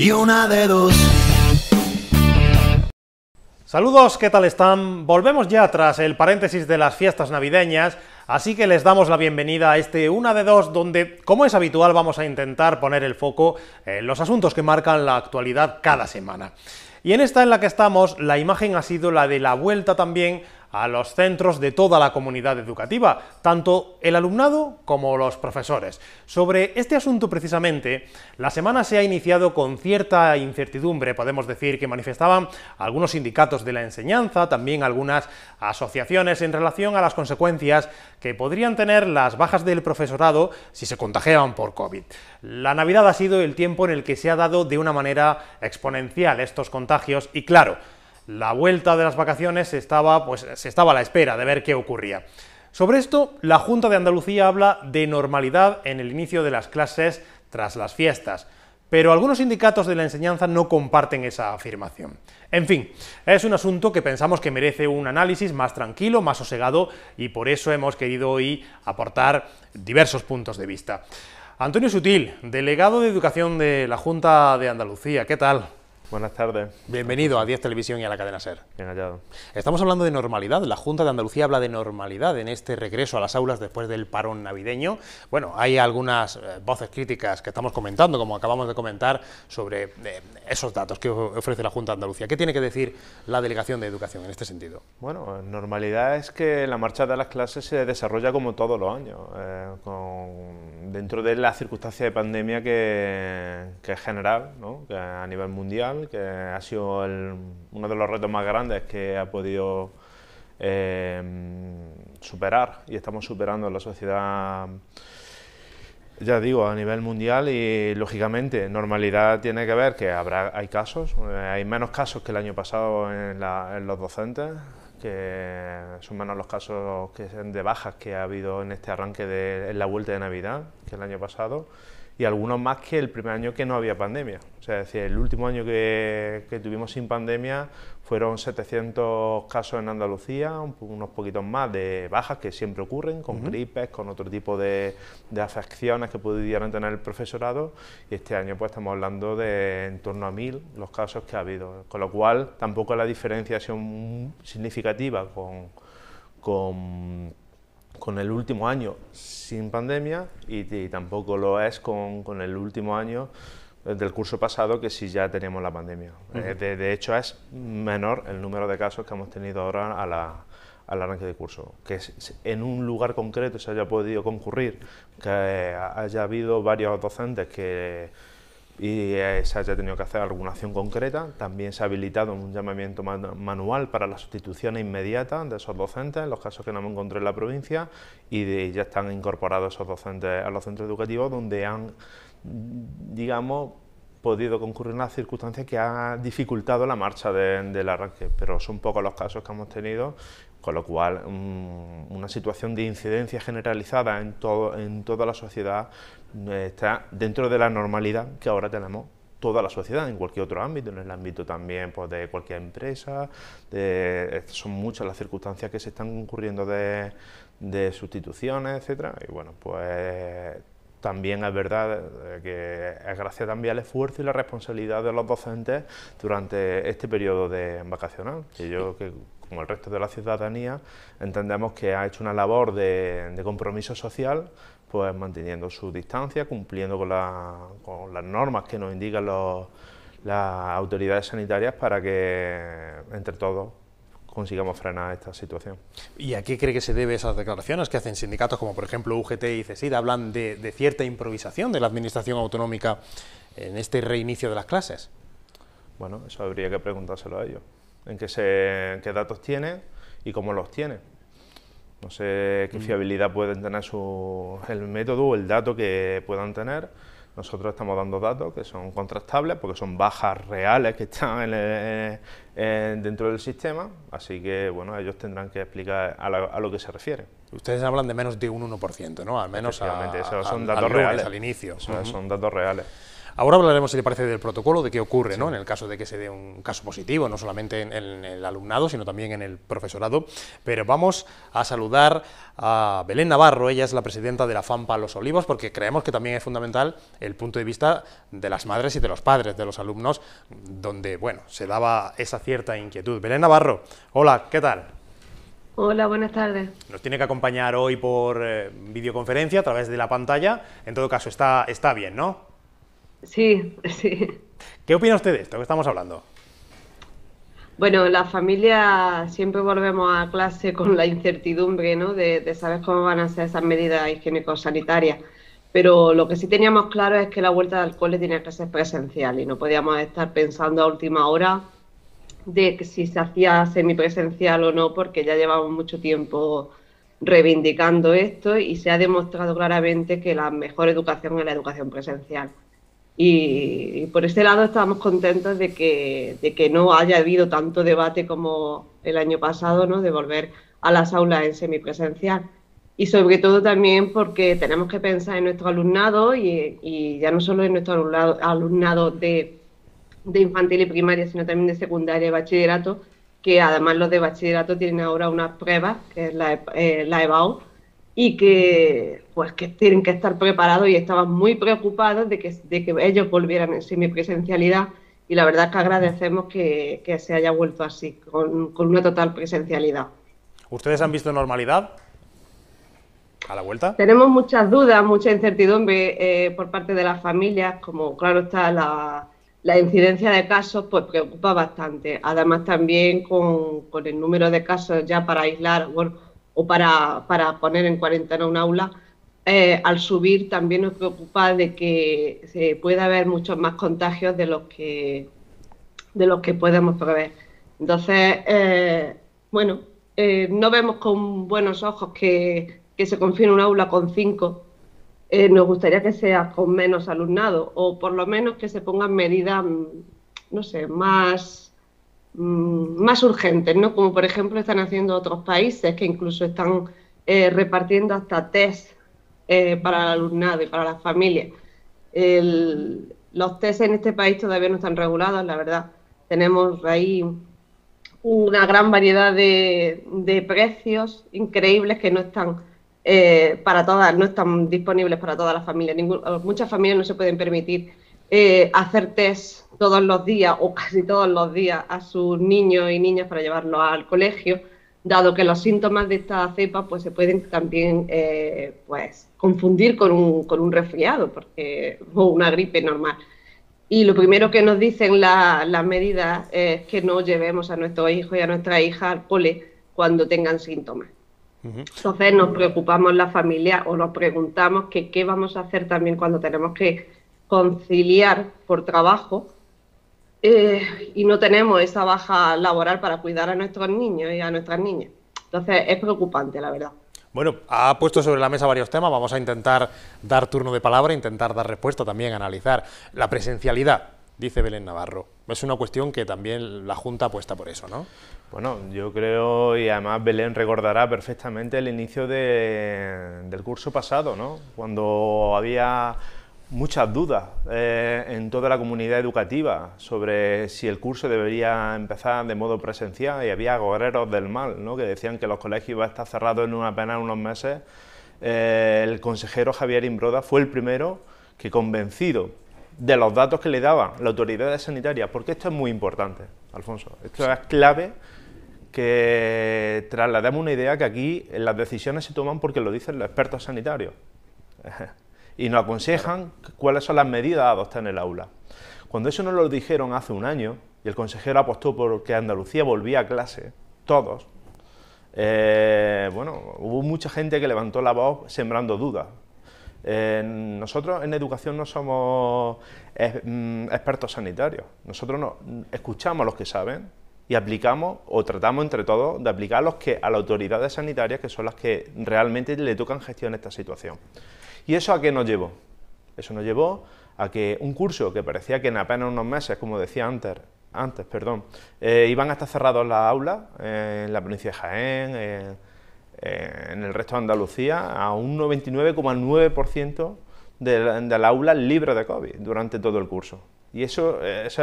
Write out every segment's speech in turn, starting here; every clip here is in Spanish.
y una de dos. Saludos, ¿qué tal están? Volvemos ya tras el paréntesis de las fiestas navideñas, así que les damos la bienvenida a este Una de Dos, donde, como es habitual, vamos a intentar poner el foco en los asuntos que marcan la actualidad cada semana. Y en esta en la que estamos, la imagen ha sido la de la vuelta también a los centros de toda la comunidad educativa, tanto el alumnado como los profesores. Sobre este asunto precisamente, la semana se ha iniciado con cierta incertidumbre, podemos decir, que manifestaban algunos sindicatos de la enseñanza, también algunas asociaciones en relación a las consecuencias que podrían tener las bajas del profesorado si se contagiaban por COVID. La Navidad ha sido el tiempo en el que se ha dado de una manera exponencial estos contagios y, claro, la vuelta de las vacaciones se estaba a la espera de ver qué ocurría. Sobre esto, la Junta de Andalucía habla de normalidad en el inicio de las clases tras las fiestas, pero algunos sindicatos de la enseñanza no comparten esa afirmación. En fin, es un asunto que pensamos que merece un análisis más tranquilo, más sosegado, y por eso hemos querido hoy aportar diversos puntos de vista. Antonio Sutil, delegado de Educación de la Junta de Andalucía, ¿qué tal? Buenas tardes. Bienvenido a 10 Televisión y a la cadena SER. Bien hallado. Estamos hablando de normalidad. La Junta de Andalucía habla de normalidad en este regreso a las aulas después del parón navideño. Bueno, hay algunas voces críticas que estamos comentando, como acabamos de comentar, sobre esos datos que ofrece la Junta de Andalucía. ¿Qué tiene que decir la Delegación de Educación en este sentido? Bueno, normalidad es que la marcha de las clases se desarrolla como todos los años, dentro de la circunstancia de pandemia que es general, ¿no? Que a nivel mundial, que ha sido uno de los retos más grandes que ha podido superar y estamos superando en la sociedad, ya digo, a nivel mundial. Y lógicamente normalidad tiene que ver que hay casos, hay menos casos que el año pasado en los docentes, que son menos los casos de bajas que ha habido en este arranque en la vuelta de Navidad que el año pasado, y algunos más que el primer año que no había pandemia. O sea, es decir, el último año que tuvimos sin pandemia fueron 700 casos en Andalucía, unos poquitos más de bajas que siempre ocurren, con gripes, con otro tipo de afecciones que pudieran tener el profesorado, y este año pues estamos hablando de en torno a 1000 los casos que ha habido, con lo cual tampoco la diferencia ha sido significativa con el último año sin pandemia y tampoco lo es con el último año del curso pasado, que sí ya teníamos la pandemia. De hecho es menor el número de casos que hemos tenido ahora al arranque de curso. Que en un lugar concreto se haya podido concurrir, que haya habido varios docentes y se haya tenido que hacer alguna acción concreta. También se ha habilitado un llamamiento manual para la sustitución inmediata de esos docentes en los casos que no me encontré en la provincia, y ya están incorporados esos docentes a los centros educativos, donde han, digamos, podido concurrir una circunstancia que ha dificultado la marcha del arranque, pero son pocos los casos que hemos tenido, con lo cual una situación de incidencia generalizada en toda la sociedad está dentro de la normalidad que ahora tenemos toda la sociedad, en cualquier otro ámbito, en el ámbito también pues, de cualquier empresa. Son muchas las circunstancias que se están ocurriendo de sustituciones, etcétera, y bueno, pues también es verdad que es gracias también al esfuerzo y la responsabilidad de los docentes durante este periodo vacacional, que yo, como el resto de la ciudadanía, entendemos que ha hecho una labor de compromiso social, pues manteniendo su distancia, cumpliendo con las normas que nos indican las autoridades sanitarias, para que entre todos consigamos frenar esta situación. ¿Y a qué cree que se debe esas declaraciones que hacen sindicatos como por ejemplo UGT y CESID? Hablan de cierta improvisación de la administración autonómica en este reinicio de las clases. Bueno, eso habría que preguntárselo a ellos. ¿Qué datos tiene y cómo los tiene? No sé qué fiabilidad pueden tener el método o el dato que puedan tener. Nosotros estamos dando datos que son contrastables, porque son bajas reales que están dentro del sistema, así que bueno, ellos tendrán que explicar a lo que se refiere. Ustedes hablan de menos de un 1%, ¿no? Al menos esos son datos reales. Al inicio. Son datos reales. Ahora hablaremos, si le parece, del protocolo, de qué ocurre, ¿no?, en el caso de que se dé un caso positivo, no solamente en el alumnado, sino también en el profesorado. Pero vamos a saludar a Belén Navarro. Ella es la presidenta de la FAMPA Los Olivos, porque creemos que también es fundamental el punto de vista de las madres y de los padres de los alumnos, donde, bueno, se daba esa cierta inquietud. Belén Navarro, hola, ¿qué tal? Hola, buenas tardes. Nos tiene que acompañar hoy por videoconferencia a través de la pantalla. En todo caso, está bien, ¿no? Sí, sí. ¿Qué opina usted de esto que estamos hablando? Bueno, la familia siempre volvemos a clase con la incertidumbre, ¿no?, de saber cómo van a ser esas medidas higiénico-sanitarias. Pero lo que sí teníamos claro es que la vuelta al cole tenía que ser presencial y no podíamos estar pensando a última hora de que si se hacía semipresencial o no, porque ya llevamos mucho tiempo reivindicando esto y se ha demostrado claramente que la mejor educación es la educación presencial. Y por ese lado estamos contentos de que no haya habido tanto debate como el año pasado, ¿no?, de volver a las aulas en semipresencial. Y sobre todo también porque tenemos que pensar en nuestro alumnado y ya no solo en nuestro alumnado de infantil y primaria, sino también de secundaria y bachillerato, que además los de bachillerato tienen ahora unas pruebas, que es la EBAU, y que pues que tienen que estar preparados, y estaban muy preocupados de que ellos volvieran en semipresencialidad, y la verdad es que agradecemos que se haya vuelto así, con una total presencialidad. ¿Ustedes han visto normalidad a la vuelta? Tenemos muchas dudas, mucha incertidumbre por parte de las familias, como claro está la incidencia de casos, pues preocupa bastante. Además también con el número de casos ya para aislar o para poner en cuarentena un aula, al subir también nos preocupa de que se pueda haber muchos más contagios de los que podemos prever. Entonces, bueno, no vemos con buenos ojos que se confine un aula con 5. Nos gustaría que sea con menos alumnado, o por lo menos que se pongan medidas, no sé, más urgentes, ¿no? Como por ejemplo están haciendo otros países, que incluso están repartiendo hasta test para el alumnado y para las familias. Los test en este país todavía no están regulados, la verdad. Tenemos ahí una gran variedad de precios increíbles que no están para todas, no están disponibles para todas las familias. Muchas familias no se pueden permitir hacer test todos los días o casi todos los días a sus niños y niñas para llevarlos al colegio, dado que los síntomas de esta cepa pues se pueden también pues confundir con un resfriado o una gripe normal. Y lo primero que nos dicen las medidas es que no llevemos a nuestros hijos y a nuestras hijas al cole cuando tengan síntomas. Entonces nos preocupamos la familia, o nos preguntamos que qué vamos a hacer también cuando tenemos que conciliar por trabajo y no tenemos esa baja laboral para cuidar a nuestros niños y a nuestras niñas. Entonces es preocupante, la verdad. Bueno, ha puesto sobre la mesa varios temas, vamos a intentar dar turno de palabra, intentar dar respuesta, también analizar. La presencialidad, dice Belén Navarro, es una cuestión que también la Junta apuesta por eso, ¿no? Bueno, yo creo, y además Belén recordará perfectamente el inicio del curso pasado, ¿no?, cuando había muchas dudas en toda la comunidad educativa sobre si el curso debería empezar de modo presencial, y había agoreros del mal, ¿no?, que decían que los colegios iban a estar cerrados en apenas unos meses. El consejero Javier Imbroda fue el primero que, convencido de los datos que le daba la autoridad sanitaria, porque esto es muy importante, Alfonso, esto es clave, que traslademos una idea que aquí las decisiones se toman porque lo dicen los expertos sanitarios y nos aconsejan cuáles son las medidas a adoptar en el aula. Cuando eso nos lo dijeron hace un año y el consejero apostó por que Andalucía volvía a clase, todos, bueno, hubo mucha gente que levantó la voz sembrando dudas. Nosotros en educación no somos expertos sanitarios, nosotros no, escuchamos a los que saben y aplicamos, o tratamos entre todos de aplicar a las autoridades sanitarias, que son las que realmente le tocan gestión a esta situación. ¿Y eso a qué nos llevó? Eso nos llevó a que un curso que parecía que en apenas unos meses, como decía antes, iban a estar cerrados las aulas en la provincia de Jaén, en el resto de Andalucía, a un 99,9% del aula libre de COVID durante todo el curso. Y eso es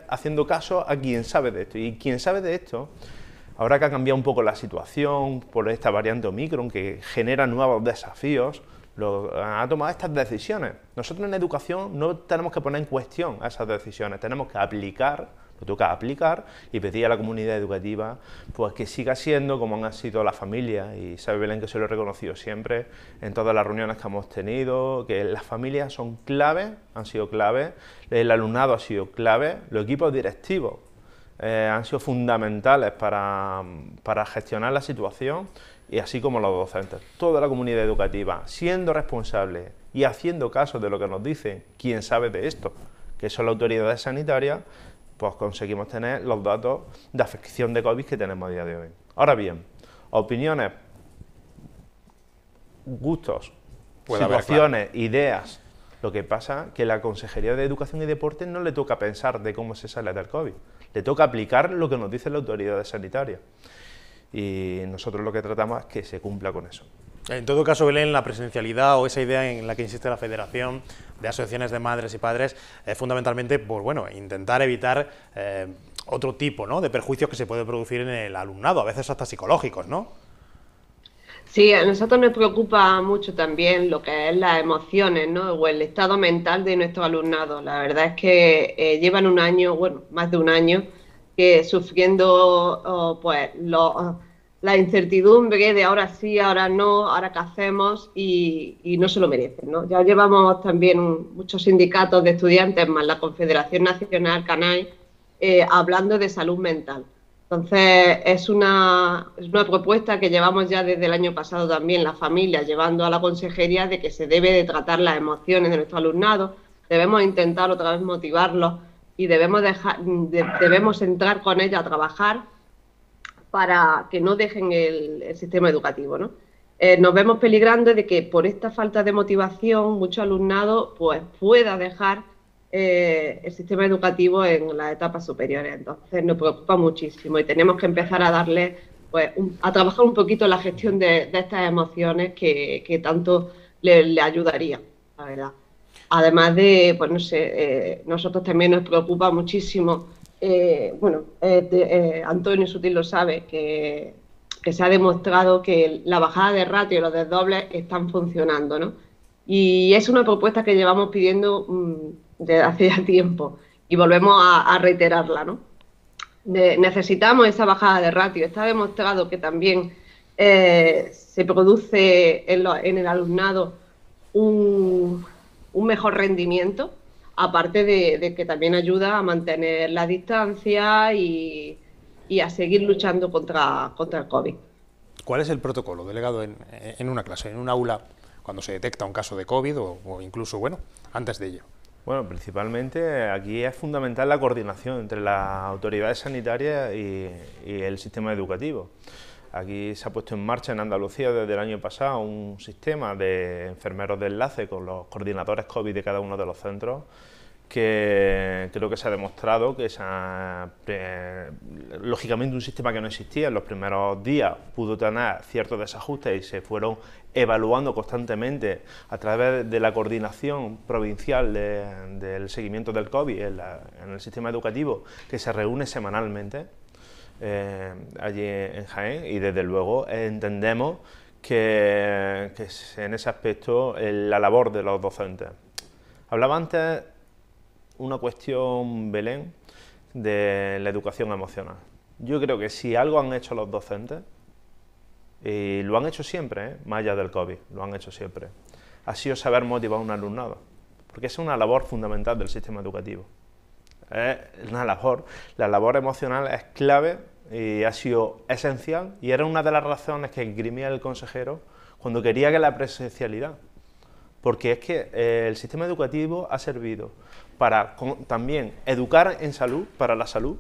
haciendo caso a quien sabe de esto. Y quien sabe de esto, ahora que ha cambiado un poco la situación por esta variante Omicron que genera nuevos desafíos, ha tomado estas decisiones. Nosotros en educación no tenemos que poner en cuestión esas decisiones, tenemos que aplicar, lo toca aplicar y pedir a la comunidad educativa pues que siga siendo como han sido las familias, y sabe Belén que se lo he reconocido siempre en todas las reuniones que hemos tenido, que las familias son clave, han sido clave, el alumnado ha sido clave, los equipos directivos han sido fundamentales para gestionar la situación, y así como los docentes. Toda la comunidad educativa siendo responsable y haciendo caso de lo que nos dicen quien sabe de esto, que son las autoridades sanitarias, pues conseguimos tener los datos de afección de COVID que tenemos a día de hoy. Ahora bien, opiniones, gustos, situaciones, ideas. Lo que pasa es que la Consejería de Educación y Deporte no le toca pensar de cómo se sale del COVID, le toca aplicar lo que nos dicen las autoridades sanitarias. Y nosotros lo que tratamos es que se cumpla con eso. En todo caso, Belén, la presencialidad o esa idea en la que insiste la Federación de Asociaciones de Madres y Padres es fundamentalmente, pues bueno, intentar evitar otro tipo, ¿no?, de perjuicios que se pueden producir en el alumnado, a veces hasta psicológicos, ¿no? Sí, a nosotros nos preocupa mucho también lo que es las emociones, ¿no?, o el estado mental de nuestro alumnado. La verdad es que llevan un año, bueno, más de un año, que sufriendo pues la incertidumbre de ahora sí, ahora no, ahora qué hacemos, y no se lo merecen, ¿no? Ya llevamos también muchos sindicatos de estudiantes, más la Confederación Nacional CANAI, hablando de salud mental. Entonces es una propuesta que llevamos ya desde el año pasado también las familias, llevando a la consejería, de que se debe de tratar las emociones de nuestro alumnado, debemos intentar otra vez motivarlos y debemos entrar con ella a trabajar para que no dejen el sistema educativo, ¿no? Nos vemos peligrando de que por esta falta de motivación mucho alumnado pues pueda dejar el sistema educativo en las etapas superiores. Entonces nos preocupa muchísimo y tenemos que empezar a darle, pues, a trabajar un poquito la gestión de estas emociones que tanto le ayudaría, la verdad. Además de, pues no sé, nosotros también nos preocupa muchísimo, Antonio Sutil lo sabe, que se ha demostrado que la bajada de ratio y los desdobles están funcionando, ¿no? Y es una propuesta que llevamos pidiendo desde hace ya tiempo y volvemos a reiterarla, ¿no? Necesitamos esa bajada de ratio. Está demostrado que también se produce en el alumnado un mejor rendimiento, aparte de que también ayuda a mantener la distancia y a seguir luchando contra el COVID. ¿Cuál es el protocolo delegado en una clase, en un aula, cuando se detecta un caso de COVID o incluso, bueno, antes de ello? Bueno, principalmente aquí es fundamental la coordinación entre las autoridades sanitarias y el sistema educativo. Aquí se ha puesto en marcha en Andalucía desde el año pasado un sistema de enfermeros de enlace con los coordinadores COVID de cada uno de los centros, que creo que se ha demostrado que lógicamente un sistema que no existía en los primeros días pudo tener ciertos desajustes y se fueron evaluando constantemente a través de la coordinación provincial del seguimiento del COVID en el sistema educativo, que se reúne semanalmente allí en Jaén, y desde luego entendemos que en ese aspecto la labor de los docentes. Hablaba antes una cuestión, Belén, de la educación emocional. Yo creo que si algo han hecho los docentes, y lo han hecho siempre, más allá del COVID, lo han hecho siempre, ha sido saber motivar a un alumnado, porque es una labor fundamental del sistema educativo. Es una labor, la labor emocional es clave y ha sido esencial, y era una de las razones que esgrimía el consejero cuando quería que la presencialidad, porque es que el sistema educativo ha servido para también educar en salud, para la salud,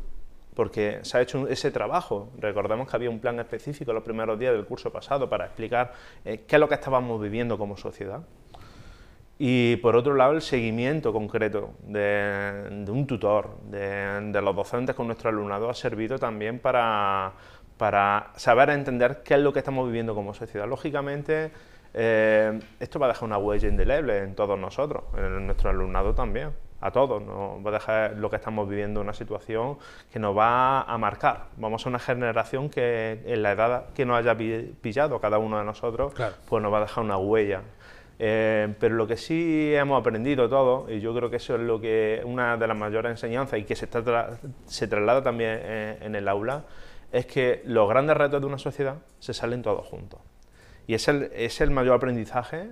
porque se ha hecho ese trabajo. Recordemos que había un plan específico en los primeros días del curso pasado para explicar qué es lo que estábamos viviendo como sociedad. Y por otro lado, el seguimiento concreto de un tutor, de los docentes con nuestro alumnado, ha servido también para saber entender qué es lo que estamos viviendo como sociedad. Lógicamente, esto va a dejar una huella indeleble en todos nosotros, en nuestro alumnado también, a todos. Nos va a dejar lo que estamos viviendo una situación que nos va a marcar. Vamos a ser una generación que en la edad que nos haya pillado cada uno de nosotros, claro, pues nos va a dejar una huella. Pero lo que sí hemos aprendido todos, y yo creo que eso es lo que una de las mayores enseñanzas y que se traslada también en el aula, es que los grandes retos de una sociedad se salen todos juntos. Y es el mayor aprendizaje,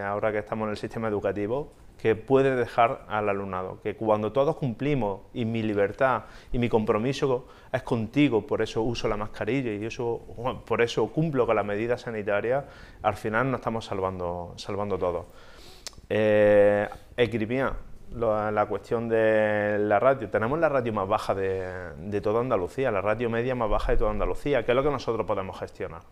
ahora que estamos en el sistema educativo, que puede dejar al alumnado, que cuando todos cumplimos, y mi libertad y mi compromiso es contigo, por eso uso la mascarilla y por eso cumplo con las medidas sanitarias, al final nos estamos salvando todos. Ecripía, la cuestión de la ratio. Tenemos la ratio más baja de toda Andalucía, la ratio media más baja de toda Andalucía, que es lo que nosotros podemos gestionar.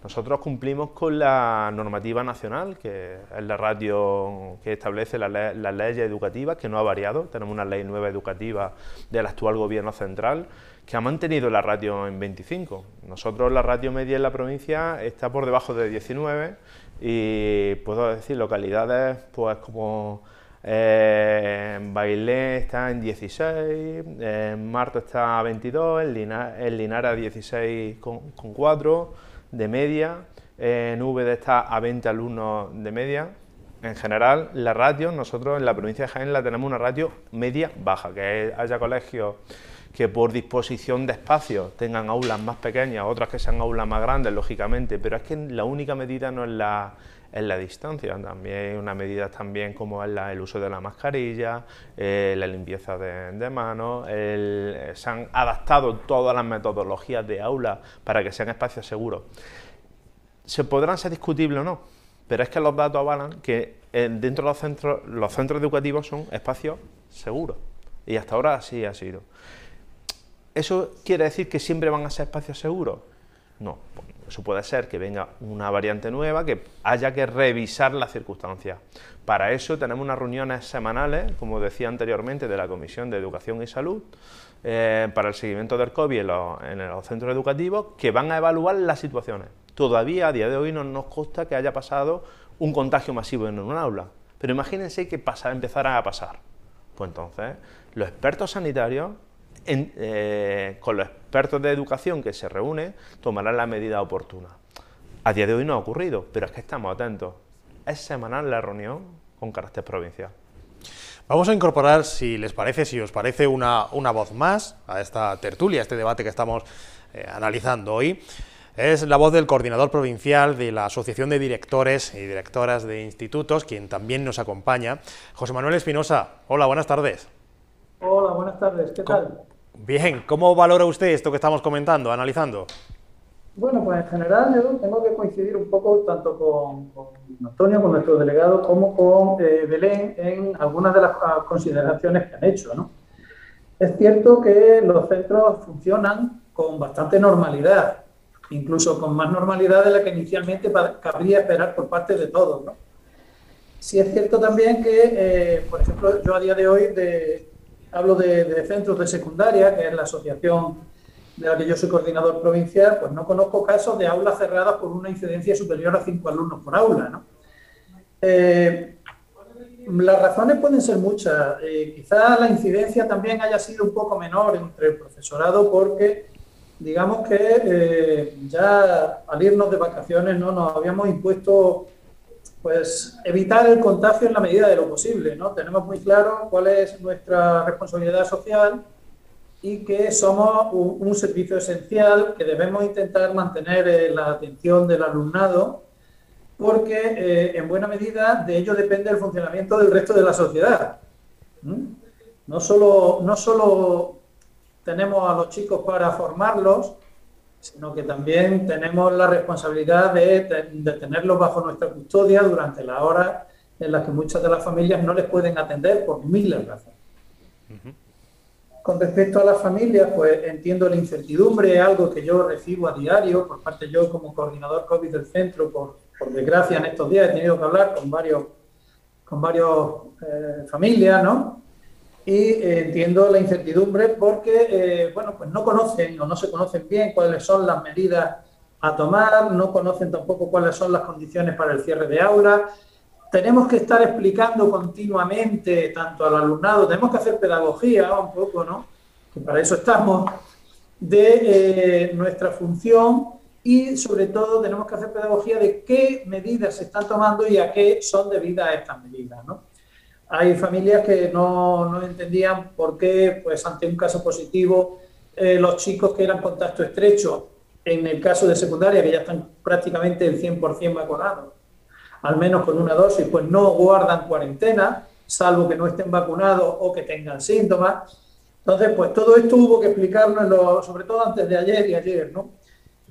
Nosotros cumplimos con la normativa nacional, que es la ratio que establece las leyes educativas, que no ha variado. Tenemos una ley nueva educativa del actual gobierno central, que ha mantenido la ratio en 25. Nosotros la ratio media en la provincia está por debajo de 19 y puedo decir localidades pues como Bailé está en 16, Marto está a 22, en Linares a 16,4 de media, en Úbeda está a 20 alumnos de media. En general, la ratio, nosotros en la provincia de Jaén la tenemos una ratio media baja, que haya colegios que por disposición de espacios tengan aulas más pequeñas, otras que sean aulas más grandes, lógicamente, pero es que la única medida no es la distancia, también hay una medida también como es el uso de la mascarilla, la limpieza de manos, se han adaptado todas las metodologías de aula para que sean espacios seguros. Se podrán ser discutibles o no, pero es que los datos avalan que dentro de los centros educativos son espacios seguros, y hasta ahora así ha sido. ¿Eso quiere decir que siempre van a ser espacios seguros? No, eso puede ser que venga una variante nueva, que haya que revisar las circunstancias. Para eso tenemos unas reuniones semanales, como decía anteriormente, de la Comisión de Educación y Salud, para el seguimiento del COVID en los centros educativos, que van a evaluar las situaciones. Todavía a día de hoy no nos consta que haya pasado un contagio masivo en un aula, pero imagínense que empezara a pasar. Pues entonces, los expertos sanitarios, con los expertos de educación que se reúnen, tomarán la medida oportuna. A día de hoy no ha ocurrido, pero es que estamos atentos. Es semanal la reunión con carácter provincial. Vamos a incorporar, si les parece, si os parece, una voz más a esta tertulia, a este debate que estamos analizando hoy. Es la voz del coordinador provincial de la Asociación de Directores y Directoras de Institutos, quien también nos acompaña, José Manuel Espinosa. Hola, buenas tardes. Hola, buenas tardes, ¿qué tal? Bien, ¿cómo valora usted esto que estamos comentando, analizando? Bueno, pues en general yo tengo que coincidir un poco tanto con Antonio, con nuestro delegado, como con Belén en algunas de las consideraciones que han hecho, ¿no? Es cierto que los centros funcionan con bastante normalidad, incluso con más normalidad de la que inicialmente cabría esperar por parte de todos, ¿no? Sí es cierto también que, por ejemplo, yo a día de hoy hablo de centros de secundaria, que es la asociación de la que yo soy coordinador provincial, pues no conozco casos de aulas cerradas por una incidencia superior a 5 alumnos por aula, ¿no? Las razones pueden ser muchas. Quizás la incidencia también haya sido un poco menor entre el profesorado porque, digamos que ya al irnos de vacaciones no nos habíamos impuesto pues evitar el contagio en la medida de lo posible, ¿no? Tenemos muy claro cuál es nuestra responsabilidad social y que somos un servicio esencial que debemos intentar mantener la atención del alumnado porque en buena medida de ello depende el funcionamiento del resto de la sociedad. No solo tenemos a los chicos para formarlos, sino que también tenemos la responsabilidad de tenerlos bajo nuestra custodia durante las horas en las que muchas de las familias no les pueden atender por miles de razones. Con respecto a las familias, pues entiendo la incertidumbre, algo que yo recibo a diario por parte yo como coordinador COVID del centro, por desgracia en estos días he tenido que hablar con varios familias, ¿no? Y entiendo la incertidumbre porque, bueno, pues no conocen o no se conocen bien cuáles son las medidas a tomar, no conocen tampoco cuáles son las condiciones para el cierre de aula. Tenemos que estar explicando continuamente, tanto al alumnado, tenemos que hacer pedagogía un poco, ¿no? Que para eso estamos, de nuestra función, y sobre todo tenemos que hacer pedagogía de qué medidas se están tomando y a qué son debidas estas medidas, ¿no? Hay familias que no entendían por qué, pues ante un caso positivo, los chicos que eran contacto estrecho, en el caso de secundaria, que ya están prácticamente el 100% vacunados, al menos con una dosis, pues no guardan cuarentena, salvo que no estén vacunados o que tengan síntomas. Entonces, pues todo esto hubo que explicarnos, sobre todo antes de ayer y ayer, ¿no?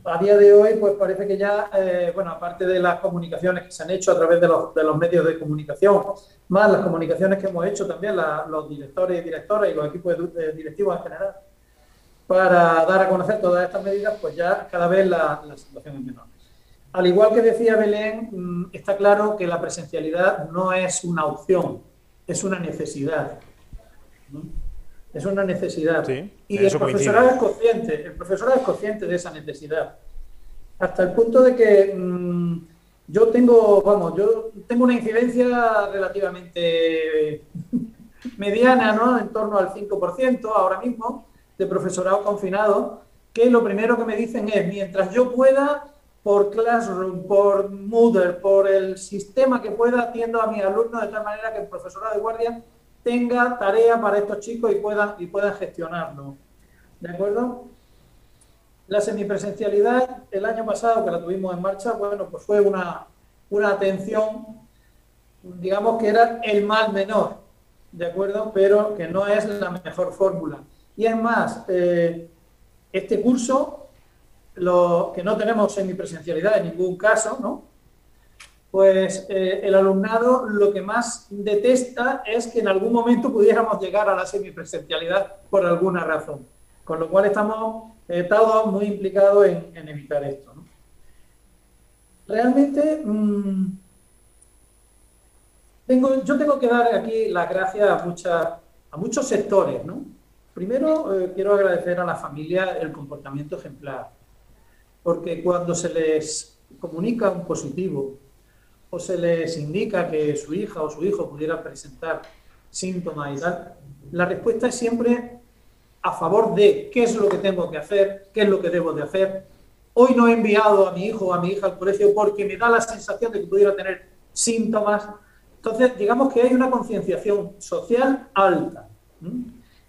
A día de hoy, pues parece que ya, bueno, aparte de las comunicaciones que se han hecho a través de los medios de comunicación, más las comunicaciones que hemos hecho también los directores y directoras y los equipos directivos en general, para dar a conocer todas estas medidas, pues ya cada vez la situación es menor. Al igual que decía Belén, está claro que la presencialidad no es una opción, es una necesidad, ¿no? Es una necesidad. Sí, y el profesorado es consciente de esa necesidad. Hasta el punto de que yo tengo una incidencia relativamente mediana, ¿no? En torno al 5% ahora mismo de profesorado confinado, que lo primero que me dicen es, mientras yo pueda, por Classroom, por Moodle, por el sistema que pueda, atiendo a mis alumnos de tal manera que el profesorado de guardia tenga tarea para estos chicos y puedan gestionarlo. ¿De acuerdo? La semipresencialidad, el año pasado que la tuvimos en marcha, bueno, pues fue una atención, digamos que era el mal menor, ¿de acuerdo? Pero que no es la mejor fórmula. Y es más, este curso, que no tenemos semipresencialidad en ningún caso, ¿no? Pues el alumnado lo que más detesta es que en algún momento pudiéramos llegar a la semipresencialidad por alguna razón. Con lo cual estamos todos muy implicados en evitar esto, ¿no? Realmente yo tengo que dar aquí las gracias a muchos sectores, ¿no? Primero quiero agradecer a la familia el comportamiento ejemplar, porque cuando se les comunica un positivo o se les indica que su hija o su hijo pudiera presentar síntomas y tal, la respuesta es siempre a favor de qué es lo que tengo que hacer, qué es lo que debo de hacer. Hoy no he enviado a mi hijo o a mi hija al colegio porque me da la sensación de que pudiera tener síntomas. Entonces, digamos que hay una concienciación social alta.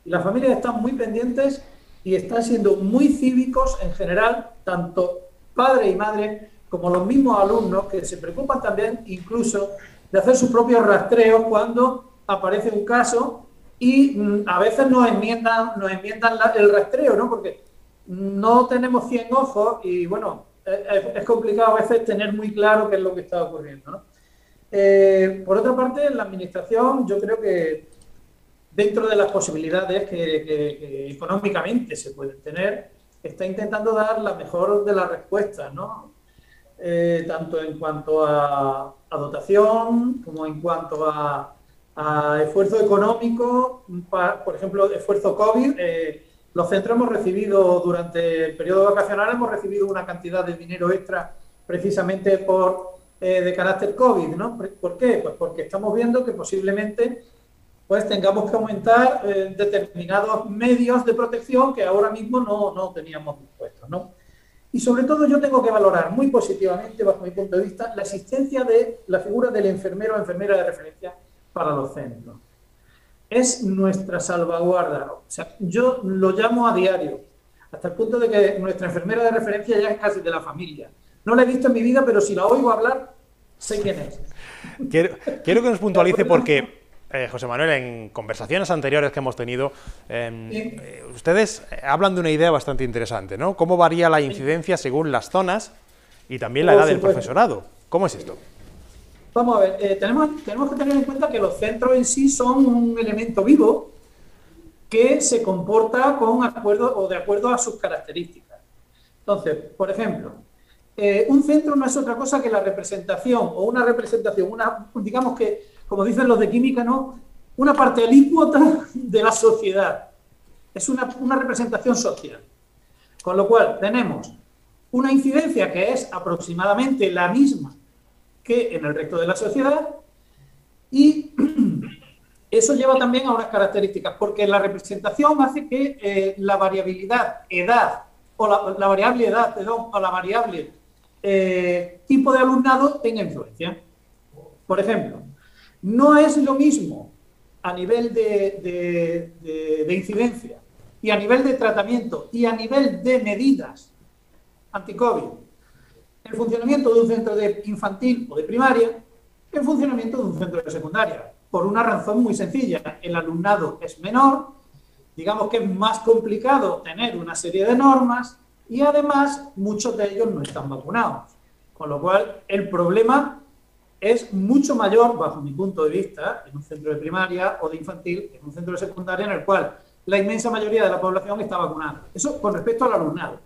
Y las familias están muy pendientes y están siendo muy cívicos en general, tanto padre y madre, como los mismos alumnos, que se preocupan también incluso de hacer sus propios rastreos cuando aparece un caso y a veces nos enmiendan el rastreo, ¿no? Porque no tenemos 100 ojos y, bueno, es complicado a veces tener muy claro qué es lo que está ocurriendo, ¿no? Por otra parte, en la administración yo creo que dentro de las posibilidades que económicamente se pueden tener, está intentando dar la mejor de las respuestas, ¿no? Tanto en cuanto a dotación como en cuanto a esfuerzo económico, por ejemplo, esfuerzo COVID. Los centros hemos recibido, durante el periodo vacacional, hemos recibido una cantidad de dinero extra precisamente de carácter COVID, ¿no? ¿Por qué? Pues porque estamos viendo que posiblemente pues tengamos que aumentar determinados medios de protección que ahora mismo no teníamos dispuestos, ¿no? Y sobre todo yo tengo que valorar muy positivamente, bajo mi punto de vista, la existencia de la figura del enfermero o enfermera de referencia para los centros. Es nuestra salvaguarda. O sea, yo lo llamo a diario, hasta el punto de que nuestra enfermera de referencia ya es casi de la familia. No la he visto en mi vida, pero si la oigo hablar, sé quién es. Quiero que nos puntualice porque, José Manuel, en conversaciones anteriores que hemos tenido, ustedes hablan de una idea bastante interesante, ¿no? ¿Cómo varía la incidencia según las zonas y también la edad del profesorado? ¿Cómo es esto? Vamos a ver, tenemos que tener en cuenta que los centros en sí son un elemento vivo que se comporta de acuerdo a sus características. Entonces, por ejemplo, un centro no es otra cosa que la representación o una representación, digamos que, como dicen los de química, ¿no? Una parte alícuota de la sociedad. Es una representación social. Con lo cual, tenemos una incidencia que es aproximadamente la misma que en el resto de la sociedad, y eso lleva también a unas características, porque la representación hace que la variabilidad edad, o la variable edad, perdón, o la variable tipo de alumnado tenga influencia. Por ejemplo, no es lo mismo a nivel de incidencia y a nivel de tratamiento y a nivel de medidas anti-COVID el funcionamiento de un centro de infantil o de primaria que el funcionamiento de un centro de secundaria, por una razón muy sencilla: el alumnado es menor, digamos que es más complicado tener una serie de normas y además muchos de ellos no están vacunados, con lo cual el problema es mucho mayor, bajo mi punto de vista, en un centro de primaria o de infantil, en un centro de secundaria en el cual la inmensa mayoría de la población está vacunada. Eso con respecto al alumnado.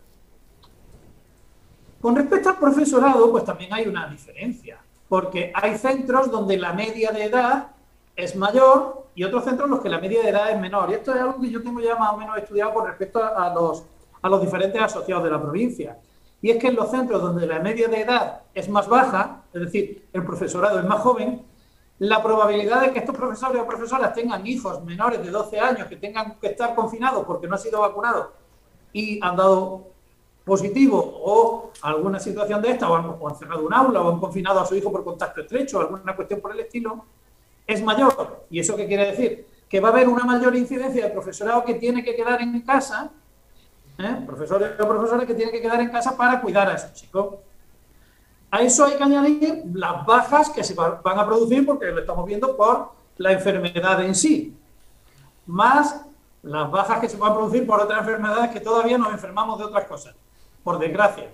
Con respecto al profesorado, pues también hay una diferencia, porque hay centros donde la media de edad es mayor y otros centros en los que la media de edad es menor. Y esto es algo que yo tengo ya más o menos estudiado con respecto a los diferentes asociados de la provincia. Y es que en los centros donde la media de edad es más baja, es decir, el profesorado es más joven, la probabilidad de que estos profesores o profesoras tengan hijos menores de 12 años que tengan que estar confinados porque no han sido vacunados y han dado positivo o alguna situación de esta, o han cerrado un aula o han confinado a su hijo por contacto estrecho o alguna cuestión por el estilo, es mayor. ¿Y eso qué quiere decir? Que va a haber una mayor incidencia de profesorado que tiene que quedar en casa, profesores o profesoras que tienen que quedar en casa para cuidar a esos chicos. A eso hay que añadir las bajas que se van a producir, porque lo estamos viendo, por la enfermedad en sí, más las bajas que se van a producir por otras enfermedades que todavía nos enfermamos de otras cosas, por desgracia.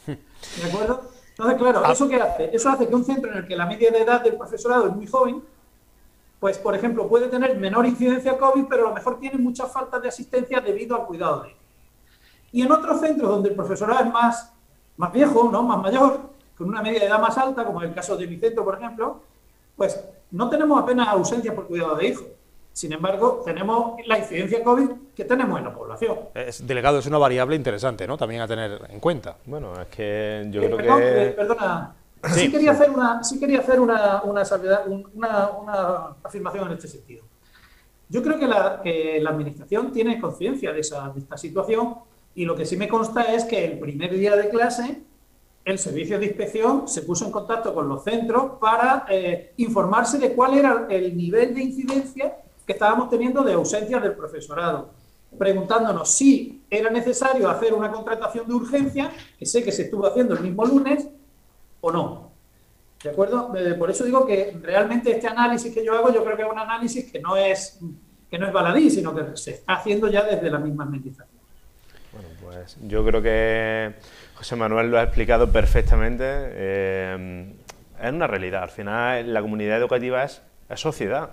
¿De acuerdo? Entonces, claro, ¿eso qué hace? Eso hace que un centro en el que la media de edad del profesorado es muy joven, pues, por ejemplo, puede tener menor incidencia COVID, pero a lo mejor tiene muchas faltas de asistencia debido al cuidado de él. Y en otros centros donde el profesorado es más viejo, ¿no?, más mayor, con una media de edad más alta, como en el caso de mi centro, por ejemplo, pues no tenemos apenas ausencias por cuidado de hijos. Sin embargo, tenemos la incidencia COVID que tenemos en la población. Delegado, es una variable interesante, ¿no?, también a tener en cuenta. Bueno, es que yo creo que... Perdona, sí quería hacer una salvedad, una afirmación en este sentido. Yo creo que la Administración tiene conciencia de esta situación, y lo que sí me consta es que el primer día de clase el servicio de inspección se puso en contacto con los centros para informarse de cuál era el nivel de incidencia que estábamos teniendo de ausencias del profesorado, preguntándonos si era necesario hacer una contratación de urgencia, que sé que se estuvo haciendo el mismo lunes, o no. ¿De acuerdo? Por eso digo que realmente este análisis que yo hago, yo creo que es un análisis que no es baladí, sino que se está haciendo ya desde la misma administración. Bueno, pues yo creo que José Manuel lo ha explicado perfectamente. Es una realidad. Al final, la comunidad educativa es sociedad.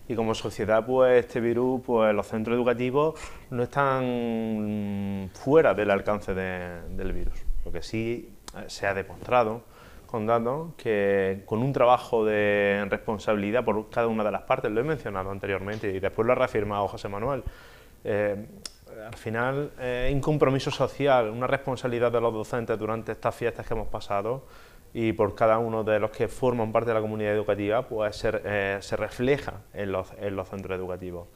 Y como sociedad, pues este virus, pues los centros educativos no están fuera del alcance del virus. Lo que sí se ha demostrado con datos que con un trabajo de responsabilidad por cada una de las partes, lo he mencionado anteriormente y después lo ha reafirmado José Manuel, al final un compromiso social, una responsabilidad de los docentes durante estas fiestas que hemos pasado, y por cada uno de los que forman parte de la comunidad educativa, pues se refleja en los centros educativos.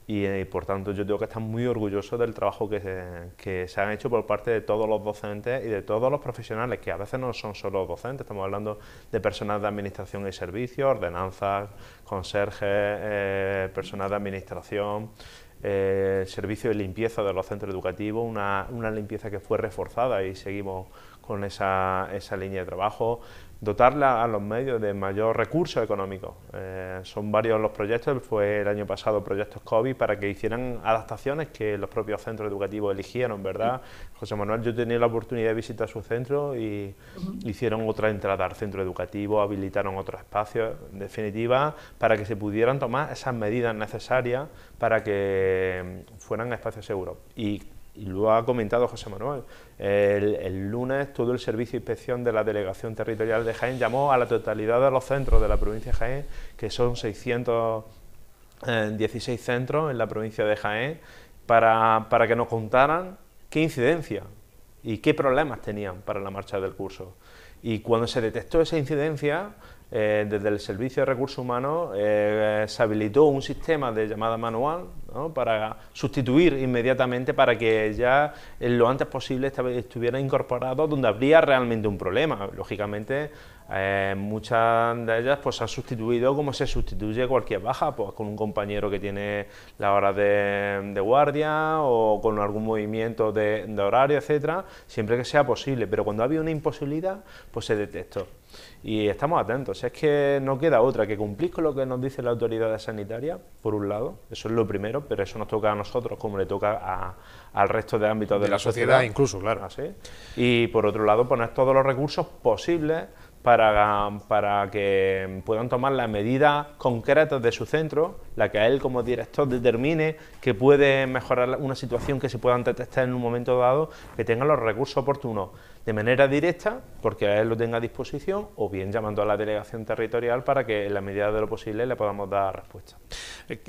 Y por tanto yo tengo que estar muy orgulloso del trabajo que se han hecho por parte de todos los docentes y de todos los profesionales, que a veces no son solo docentes, estamos hablando de personal de administración y servicios, ordenanzas, conserjes, personal de administración, servicio de limpieza de los centros educativos, una limpieza que fue reforzada y seguimos con esa línea de trabajo, dotarla a los medios de mayor recursos económicos. Son varios los proyectos, fue el año pasado proyectos COVID para que hicieran adaptaciones que los propios centros educativos eligieron, ¿verdad? José Manuel, yo tenía la oportunidad de visitar su centro y hicieron otra entrada al centro educativo, habilitaron otros espacios, en definitiva, para que se pudieran tomar esas medidas necesarias para que fueran espacios seguros. Y lo ha comentado José Manuel, el lunes todo el servicio de inspección de la Delegación Territorial de Jaén llamó a la totalidad de los centros de la provincia de Jaén, que son 616 centros en la provincia de Jaén, para que nos contaran qué incidencia y qué problemas tenían para la marcha del curso. Y cuando se detectó esa incidencia, desde el Servicio de Recursos Humanos se habilitó un sistema de llamada manual, ¿no?, para sustituir inmediatamente, para que ya lo antes posible estuviera incorporado donde habría realmente un problema. Lógicamente, muchas de ellas pues se han sustituido como se sustituye cualquier baja, pues con un compañero que tiene la hora de guardia o con algún movimiento de horario, etcétera, siempre que sea posible. Pero cuando había una imposibilidad, pues se detectó. Y estamos atentos, es que no queda otra que cumplir con lo que nos dice la autoridad sanitaria, por un lado, eso es lo primero, pero eso nos toca a nosotros como le toca al resto de ámbitos de la sociedad incluso, claro. ¿Así? Y por otro lado, poner todos los recursos posibles para que puedan tomar las medidas concretas de su centro, la que él como director determine que puede mejorar una situación que se puedan detectar en un momento dado, que tengan los recursos oportunos de manera directa, porque él lo tenga a disposición, o bien llamando a la delegación territorial para que en la medida de lo posible le podamos dar respuesta.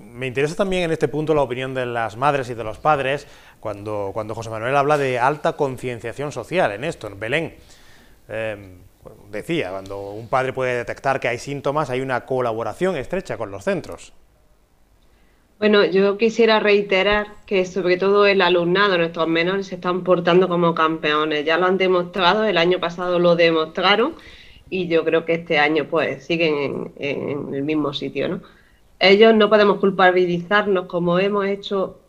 Me interesa también en este punto la opinión de las madres y de los padres, cuando José Manuel habla de alta concienciación social en esto, en Belén. Decía, cuando un padre puede detectar que hay síntomas, hay una colaboración estrecha con los centros. Bueno, yo quisiera reiterar que sobre todo el alumnado, nuestros menores, se están portando como campeones. Ya lo han demostrado, el año pasado lo demostraron y yo creo que este año pues siguen en el mismo sitio, ¿no? Ellos no podemos culpabilizarnos como hemos hecho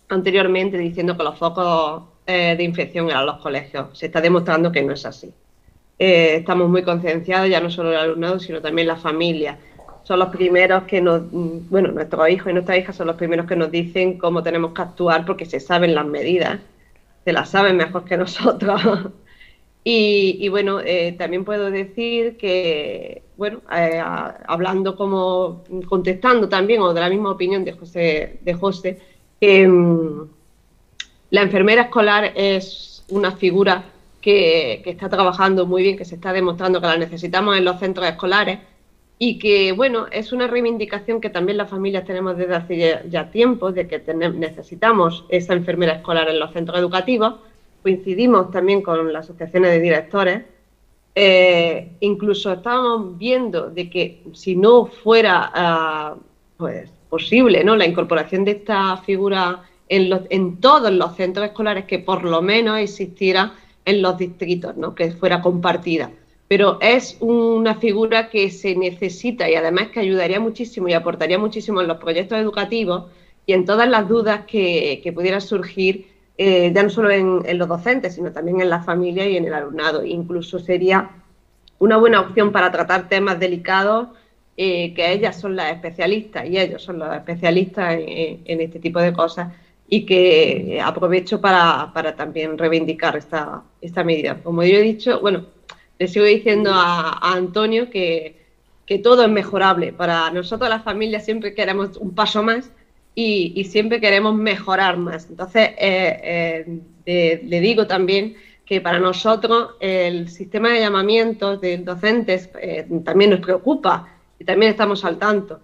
anteriormente diciendo que los focos de infección eran los colegios. Se está demostrando que no es así. Estamos muy concienciados, ya no solo el alumnado, sino también la familia. Son los primeros que bueno, nuestros hijos y nuestras hijas son los primeros que nos dicen cómo tenemos que actuar porque se saben las medidas, se las saben mejor que nosotros. Y bueno, también puedo decir que, bueno, hablando como, contestando también, o de la misma opinión de José, que la enfermera escolar es una figura que está trabajando muy bien, que se está demostrando que la necesitamos en los centros escolares y que, bueno, es una reivindicación que también las familias tenemos desde hace ya tiempo, de que necesitamos esa enfermera escolar en los centros educativos. Coincidimos también con las asociaciones de directores. Incluso estábamos viendo de que si no fuera pues posible, ¿no?, la incorporación de esta figura en todos los centros escolares, que por lo menos existiera en los distritos, ¿no?, que fuera compartida. Pero es una figura que se necesita y además que ayudaría muchísimo y aportaría muchísimo en los proyectos educativos y en todas las dudas que pudieran surgir, ya no solo en los docentes, sino también en la familia y en el alumnado. Incluso sería una buena opción para tratar temas delicados, que ellas son las especialistas y ellos son los especialistas en este tipo de cosas, y que aprovecho para también reivindicar esta medida. Como yo he dicho, bueno, le sigo diciendo a Antonio que todo es mejorable. Para nosotros las familias siempre queremos un paso más y siempre queremos mejorar más. Entonces, le digo también que para nosotros el sistema de llamamientos de docentes también nos preocupa y también estamos al tanto.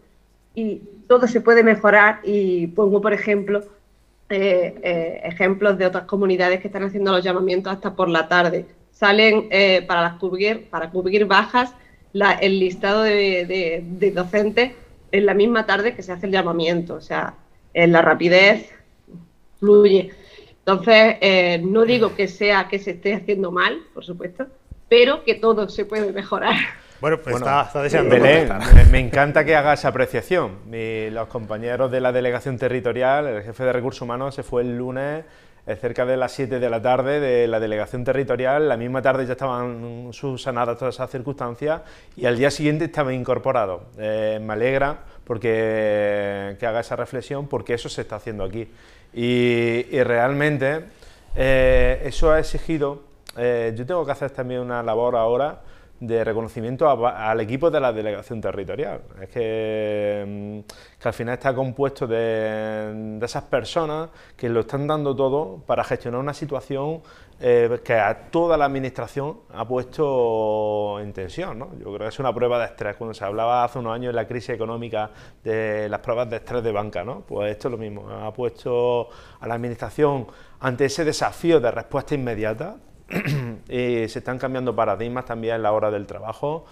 Y todo se puede mejorar, y pongo, por ejemplo, ejemplos de otras comunidades que están haciendo los llamamientos hasta por la tarde. Salen para cubrir bajas el listado de docentes en la misma tarde que se hace el llamamiento. O sea, en la rapidez fluye. Entonces, no digo que se esté haciendo mal, por supuesto, pero que todo se puede mejorar. Bueno, pues está deseando Belén, me encanta que haga esa apreciación. Los compañeros de la delegación territorial, el jefe de recursos humanos se fue el lunes cerca de las 7 de la tarde de la delegación territorial. La misma tarde ya estaban subsanadas todas esas circunstancias y al día siguiente estaba incorporado. Me alegra que haga esa reflexión, porque eso se está haciendo aquí. Y realmente eso ha exigido, yo tengo que hacer también una labor ahora de reconocimiento al equipo de la delegación territorial. Es que al final está compuesto de esas personas que lo están dando todo para gestionar una situación que a toda la administración ha puesto en tensión, ¿no? Yo creo que es una prueba de estrés. Cuando se hablaba hace unos años en la crisis económica de las pruebas de estrés de banca, ¿no? Pues esto es lo mismo, ha puesto a la administración ante ese desafío de respuesta inmediata, y se están cambiando paradigmas también en la hora del trabajo.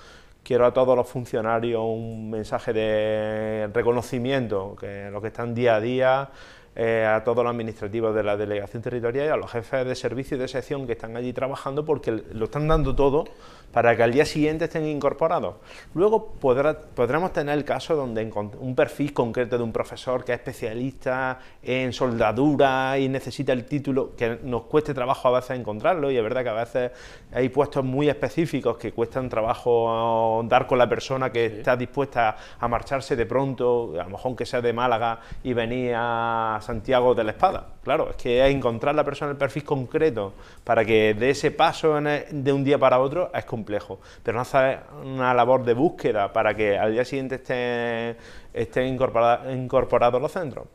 Quiero a todos los funcionarios un mensaje de reconocimiento, que los que están día a día, a todos los administrativos de la delegación territorial y a los jefes de servicio y de sección que están allí trabajando, porque lo están dando todo para que al día siguiente estén incorporados. Luego podremos tener el caso donde un perfil concreto de un profesor que es especialista en soldadura y necesita el título, que nos cueste trabajo a veces encontrarlo, y es verdad que a veces hay puestos muy específicos que cuestan trabajo dar con la persona que está dispuesta a marcharse de pronto, a lo mejor que sea de Málaga y venir a Santiago de la Espada. Claro, es que encontrar la persona el perfil concreto para que dé ese paso de un día para otro es complejo, pero no hacer una labor de búsqueda para que al día siguiente estén incorporados los centros.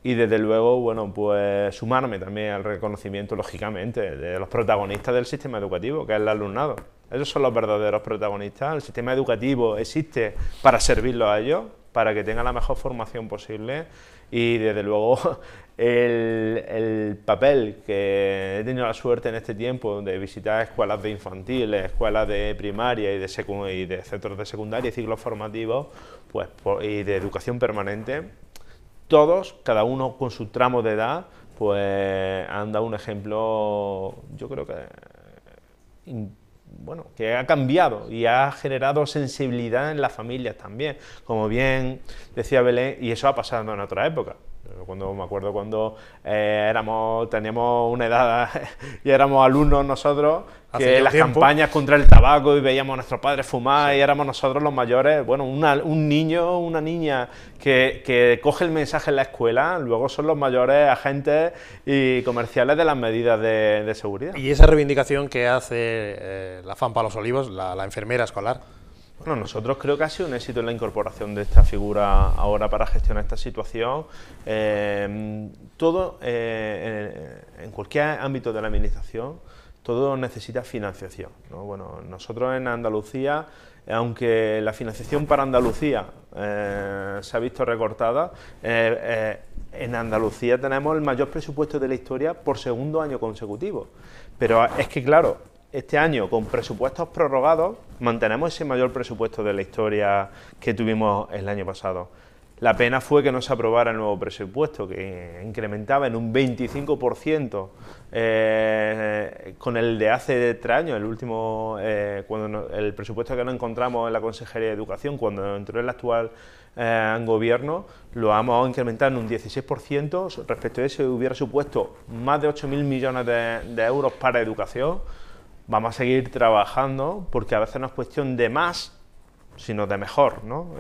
Y desde luego, bueno, pues sumarme también al reconocimiento, lógicamente, de los protagonistas del sistema educativo, que es el alumnado. Ellos son los verdaderos protagonistas. El sistema educativo existe para servirlos a ellos, para que tengan la mejor formación posible, y desde luego el papel que he tenido la suerte en este tiempo de visitar escuelas de infantiles, escuelas de primaria y de centros de secundaria y ciclos formativos, pues, y de educación permanente, todos, cada uno con su tramo de edad, pues han dado un ejemplo, yo creo que bueno, que ha cambiado y ha generado sensibilidad en las familias también, como bien decía Belén, y eso ha pasado en otra época. Me acuerdo cuando teníamos una edad y éramos alumnos nosotros, que las campañas contra el tabaco y veíamos a nuestros padres fumar, sí, y éramos nosotros los mayores. Bueno, un niño, una niña que coge el mensaje en la escuela, luego son los mayores agentes y comerciales de las medidas de seguridad. Y esa reivindicación que hace la FAM Palos Olivos, la enfermera escolar. Bueno, nosotros creo que ha sido un éxito en la incorporación de esta figura ahora para gestionar esta situación. Todo, en cualquier ámbito de la administración, todo necesita financiación, ¿no? Bueno, nosotros en Andalucía, aunque la financiación para Andalucía se ha visto recortada, en Andalucía tenemos el mayor presupuesto de la historia por segundo año consecutivo. Pero es que, claro, este año, con presupuestos prorrogados, mantenemos ese mayor presupuesto de la historia que tuvimos el año pasado. La pena fue que no se aprobara el nuevo presupuesto, que incrementaba en un 25% con el de hace 3 años, el último, el presupuesto que nos encontramos en la Consejería de Educación, cuando entró el actual gobierno, lo vamos a incrementar en un 16%. Respecto a eso, hubiera supuesto más de 8.000 millones de euros para educación. Vamos a seguir trabajando, porque a veces no es cuestión de más, sino de mejor, ¿no?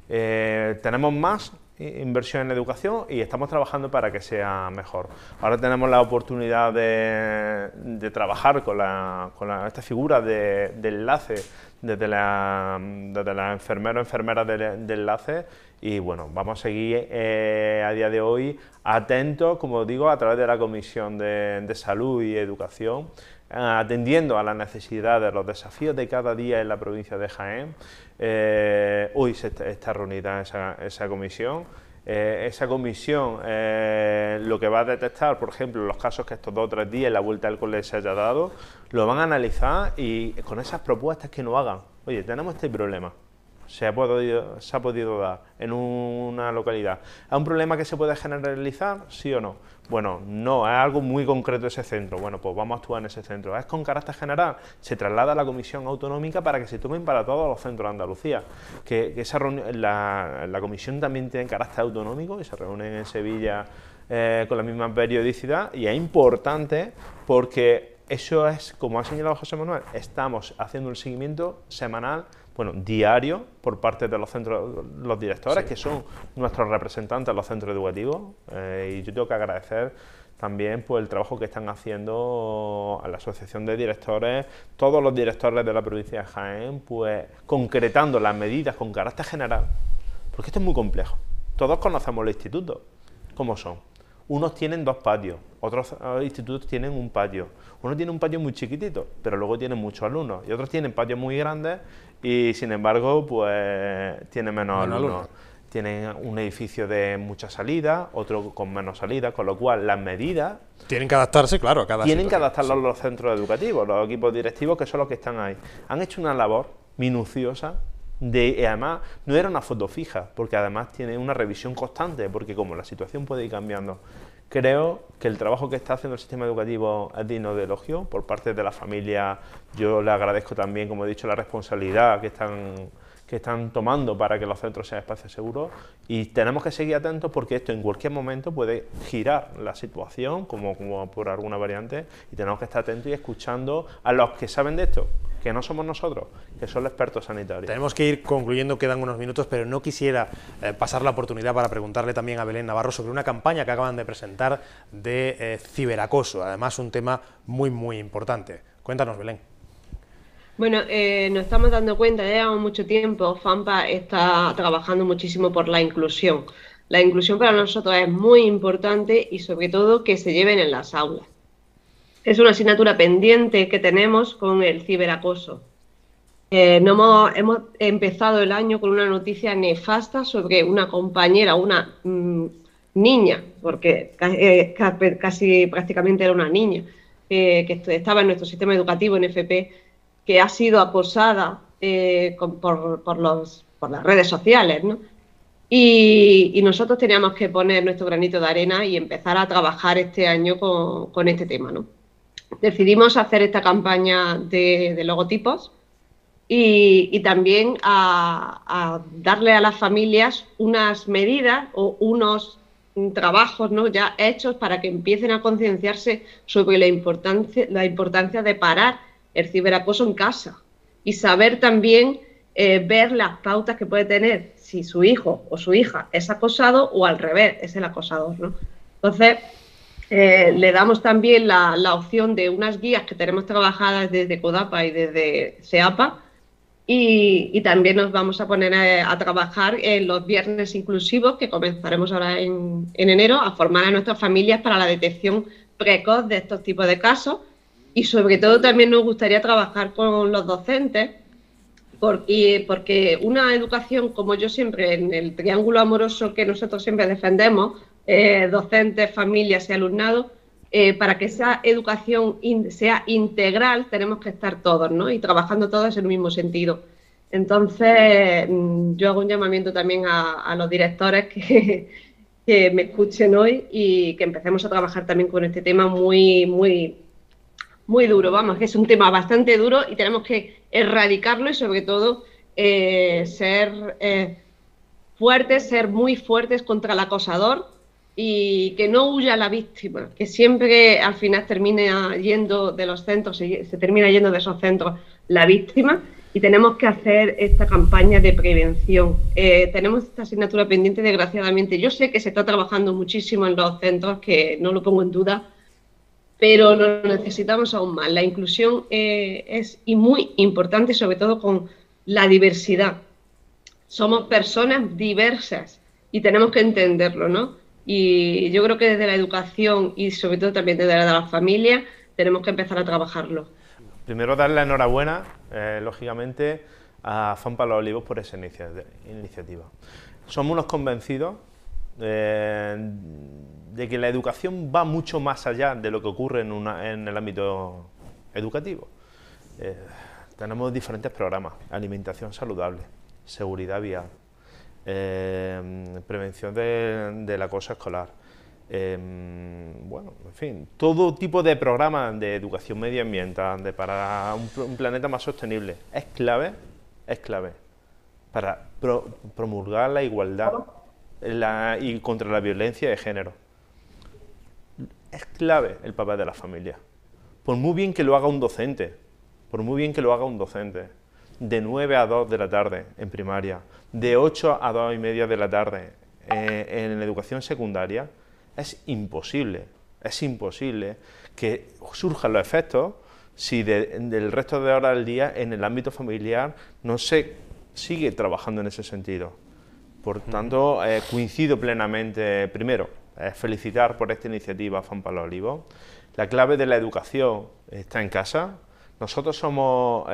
Tenemos más inversión en educación y estamos trabajando para que sea mejor. Ahora tenemos la oportunidad de trabajar con esta figura de enlace desde la enfermero o enfermera de enlace, y bueno, vamos a seguir a día de hoy atentos, como digo, a través de la Comisión de Salud y Educación, atendiendo a las necesidades, los desafíos de cada día en la provincia de Jaén. Hoy está reunida esa comisión. Esa comisión lo que va a detectar, por ejemplo, los casos que estos 2 o 3 días en la vuelta al cole se haya dado, lo van a analizar, y con esas propuestas que nos hagan, oye, tenemos este problema, se ha podido dar en una localidad, ¿es un problema que se puede generalizar, sí o no? Bueno, no, es algo muy concreto ese centro. Bueno, pues vamos a actuar en ese centro. ¿Es con carácter general? Se traslada a la Comisión Autonómica para que se tomen para todos los centros de Andalucía. La comisión también tiene carácter autonómico y se reúnen en Sevilla con la misma periodicidad, y es importante porque eso es, como ha señalado José Manuel, estamos haciendo un seguimiento semanal, bueno, diario, por parte de los centros, los directores, sí, que son nuestros representantes en los centros educativos, y yo tengo que agradecer también pues el trabajo que están haciendo a la Asociación de Directores, todos los directores de la provincia de Jaén, pues concretando las medidas con carácter general, porque esto es muy complejo. Todos conocemos los institutos, ¿cómo son? Unos tienen 2 patios, otros institutos tienen un patio. Uno tiene un patio muy chiquitito, pero luego tienen muchos alumnos, y otros tienen patios muy grandes y, sin embargo, pues tienen menos alumnos. tienen un edificio de mucha salida, otro con menos salida, con lo cual las medidas... Tienen que adaptarse, claro, a cada Tienen que situación. adaptarlos los centros educativos, los equipos directivos, que son los que están ahí. Han hecho una labor minuciosa, y además no era una foto fija, porque además tiene una revisión constante, porque como la situación puede ir cambiando. Creo que el trabajo que está haciendo el sistema educativo es digno de elogio por parte de la familia. Yo le agradezco también, como he dicho, la responsabilidad que están tomando para que los centros sean espacios seguros, y tenemos que seguir atentos porque esto en cualquier momento puede girar la situación como por alguna variante, y tenemos que estar atentos y escuchando a los que saben de esto, que no somos nosotros, que son los expertos sanitarios. Tenemos que ir concluyendo, quedan unos minutos, pero no quisiera pasar la oportunidad para preguntarle también a Belén Navarro sobre una campaña que acaban de presentar de ciberacoso, además un tema muy, muy importante. Cuéntanos, Belén. Bueno, nos estamos dando cuenta, ya llevamos mucho tiempo, FAMPA está trabajando muchísimo por la inclusión. La inclusión para nosotros es muy importante y sobre todo que se lleven en las aulas. Es una asignatura pendiente que tenemos con el ciberacoso. Hemos empezado el año con una noticia nefasta sobre una compañera, una niña, porque casi prácticamente era una niña, que estaba en nuestro sistema educativo en FP, que ha sido acosada por las redes sociales, ¿no? Y nosotros teníamos que poner nuestro granito de arena y empezar a trabajar este año con este tema, ¿no? Decidimos hacer esta campaña de logotipos y también a darle a las familias unas medidas o unos trabajos, ¿no?, ya hechos para que empiecen a concienciarse sobre la importancia de parar el ciberacoso en casa y saber también ver las pautas que puede tener si su hijo o su hija es acosado o al revés, es el acosador, ¿no? Entonces, le damos también la opción de unas guías que tenemos trabajadas desde CODAPA y desde SEAPA, y también nos vamos a poner a trabajar en los viernes inclusivos, que comenzaremos ahora en enero, a formar a nuestras familias para la detección precoz de estos tipos de casos. Y sobre todo también nos gustaría trabajar con los docentes, porque una educación, como yo siempre, en el triángulo amoroso que nosotros siempre defendemos, docentes, familias y alumnado, para que esa educación sea integral tenemos que estar todos, ¿no?, y trabajando todos en el mismo sentido. Entonces, yo hago un llamamiento también a los directores que me escuchen hoy y que empecemos a trabajar también con este tema muy, muy, muy duro, vamos, que es un tema bastante duro y tenemos que erradicarlo y sobre todo ser fuertes, ser muy fuertes contra el acosador y que no huya la víctima, que siempre al final termina yendo de los centros, se termina yendo de esos centros la víctima, y tenemos que hacer esta campaña de prevención. Tenemos esta asignatura pendiente, desgraciadamente. Yo sé que se está trabajando muchísimo en los centros, que no lo pongo en duda, pero lo necesitamos aún más. La inclusión es muy importante, sobre todo con la diversidad. Somos personas diversas y tenemos que entenderlo, ¿no? Y yo creo que desde la educación y sobre todo también desde la familia tenemos que empezar a trabajarlo. Primero, darle la enhorabuena, lógicamente, a FAMPA Los Olivos por esa iniciativa. Somos unos convencidos de que la educación va mucho más allá de lo que ocurre en el ámbito educativo. Tenemos diferentes programas: alimentación saludable, seguridad vial, prevención del acoso escolar, bueno, en fin, todo tipo de programas de educación medioambiental, para un planeta más sostenible. Es clave para promulgar la igualdad y contra la violencia de género. Es clave el papel de la familia. Por muy bien que lo haga un docente, de 9 a 2 de la tarde en primaria, de 8 a 2 y media de la tarde en la educación secundaria, es imposible que surjan los efectos si del resto de horas del día en el ámbito familiar no se sigue trabajando en ese sentido. Por tanto, coincido plenamente. Primero, felicitar por esta iniciativa a FAMPA Los Olivos. La clave de la educación está en casa. Nosotros somos la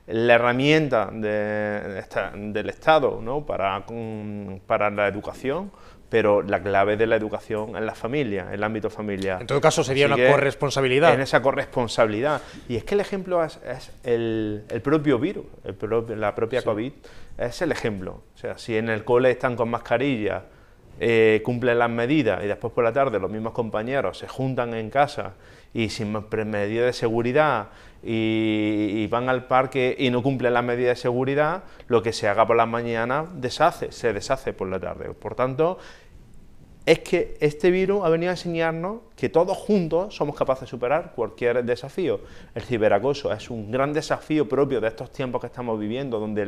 herramienta del Estado, ¿no? para la educación, pero la clave de la educación es la familia, el ámbito familiar. En todo caso sería una corresponsabilidad. En esa corresponsabilidad. Y es que el ejemplo es el propio virus, la propia COVID, es el ejemplo. O sea, si en el cole están con mascarilla, cumplen las medidas y después por la tarde los mismos compañeros se juntan en casa y sin medidas de seguridad y van al parque y no cumplen las medidas de seguridad, lo que se haga por las mañanas se deshace por la tarde. Por tanto, es que este virus ha venido a enseñarnos que todos juntos somos capaces de superar cualquier desafío. El ciberacoso es un gran desafío propio de estos tiempos que estamos viviendo, donde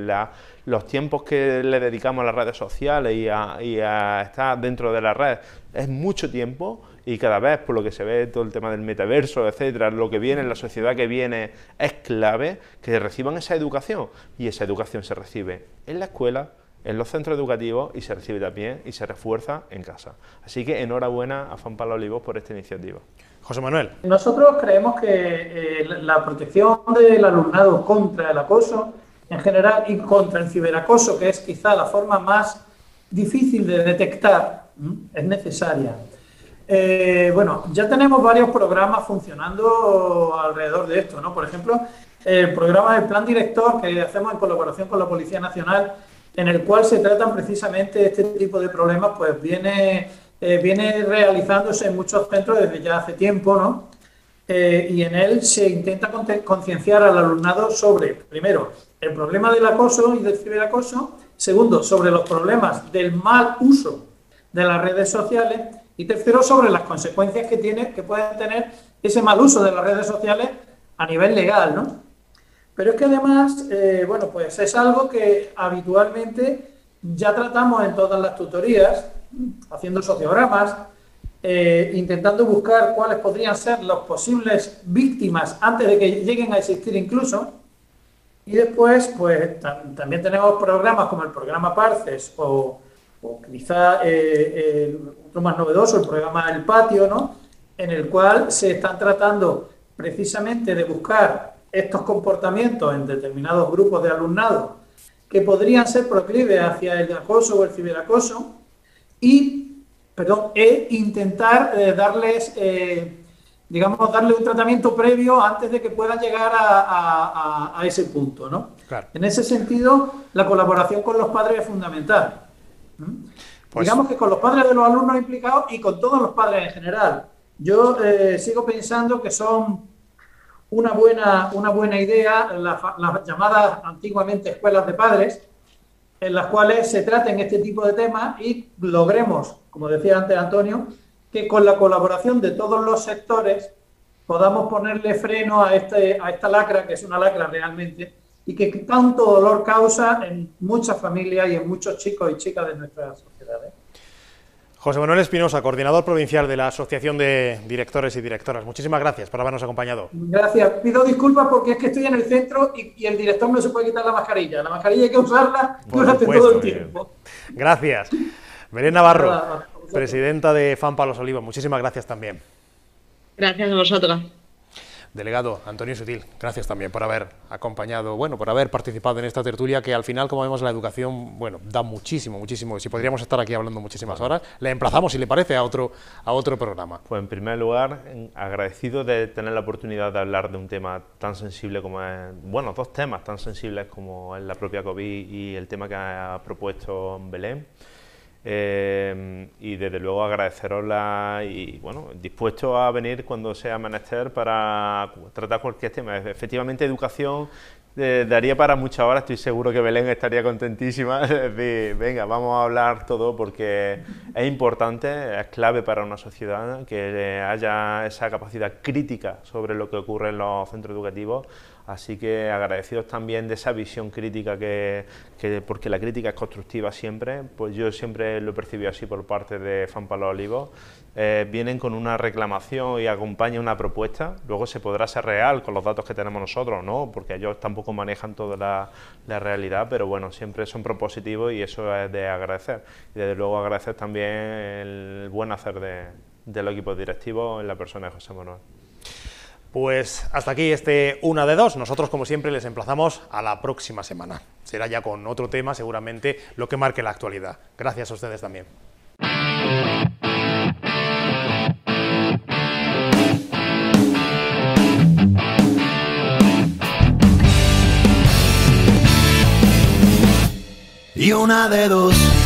los tiempos que le dedicamos a las redes sociales y a estar dentro de la red es mucho tiempo, y cada vez, por lo que se ve, todo el tema del metaverso, etcétera, lo que viene, la sociedad que viene, es clave que reciban esa educación, y esa educación se recibe en la escuela, en los centros educativos, y se recibe también y se refuerza en casa. Así que enhorabuena a FAMPA Olivos por esta iniciativa. José Manuel. Nosotros creemos que la protección del alumnado contra el acoso en general y contra el ciberacoso, que es quizá la forma más difícil de detectar, es necesaria. Bueno, ya tenemos varios programas funcionando alrededor de esto, ¿no? Por ejemplo, el programa del Plan Director que hacemos en colaboración con la Policía Nacional, en el cual se tratan precisamente este tipo de problemas, pues viene realizándose en muchos centros desde ya hace tiempo, ¿no? Y en él se intenta concienciar al alumnado sobre, primero, el problema del acoso y del ciberacoso, segundo, sobre los problemas del mal uso de las redes sociales, y tercero, sobre las consecuencias que pueden tener ese mal uso de las redes sociales a nivel legal, ¿no? Pero es que además, bueno, pues es algo que habitualmente ya tratamos en todas las tutorías, haciendo sociogramas, intentando buscar cuáles podrían ser las posibles víctimas antes de que lleguen a existir incluso. Y después, pues también tenemos programas como el programa Parces o quizá otro más novedoso, el programa El Patio, ¿no? En el cual se están tratando precisamente de buscar estos comportamientos en determinados grupos de alumnado que podrían ser proclives hacia el acoso o el ciberacoso e intentar darles, darle un tratamiento previo antes de que puedan llegar a ese punto, ¿no? Claro. En ese sentido, la colaboración con los padres es fundamental. Pues, digamos que con los padres de los alumnos implicados y con todos los padres en general. Yo sigo pensando que son una buena idea las llamadas antiguamente escuelas de padres, en las cuales se traten este tipo de temas y logremos, como decía antes Antonio, que con la colaboración de todos los sectores podamos ponerle freno a esta lacra, que es una lacra realmente, y que tanto dolor causa en muchas familias y en muchos chicos y chicas de nuestra sociedad. José Manuel Espinosa, coordinador provincial de la Asociación de Directores y Directoras. Muchísimas gracias por habernos acompañado. Gracias. Pido disculpas porque es que estoy en el centro y el director no se puede quitar la mascarilla. La mascarilla hay que usarla durante todo el tiempo. Gracias. Belén Navarro, presidenta de FAMPA Los Olivos. Muchísimas gracias también. Gracias a vosotros. Delegado Antonio Sutil, gracias también por haber acompañado, por haber participado en esta tertulia que al final, como vemos, la educación, da muchísimo. Si podríamos estar aquí hablando muchísimas horas, le emplazamos, si le parece, a otro programa. Pues en primer lugar, agradecido de tener la oportunidad de hablar de un tema tan sensible como es, dos temas tan sensibles como es la propia COVID y el tema que ha propuesto Belén. Y desde luego agradecerosla y dispuesto a venir cuando sea menester para tratar cualquier tema. Efectivamente, educación daría para muchas horas, estoy seguro que Belén estaría contentísima de decir, venga, vamos a hablar todo porque es importante, es clave para una sociedad que haya esa capacidad crítica sobre lo que ocurre en los centros educativos. Así que agradecidos también de esa visión crítica porque la crítica es constructiva siempre, pues yo siempre lo he percibido así por parte de FAMPA Los Olivos. Vienen con una reclamación y acompaña una propuesta, luego se podrá ser real con los datos que tenemos nosotros, ¿no? Porque ellos tampoco manejan toda la realidad, pero siempre son propositivos y eso es de agradecer. Y desde luego agradecer también el buen hacer del equipo directivo en la persona de José Manuel. Pues hasta aquí este Una de Dos. Nosotros, como siempre, les emplazamos a la próxima semana. Será ya con otro tema, seguramente, lo que marque la actualidad. Gracias a ustedes también. Y una de dos.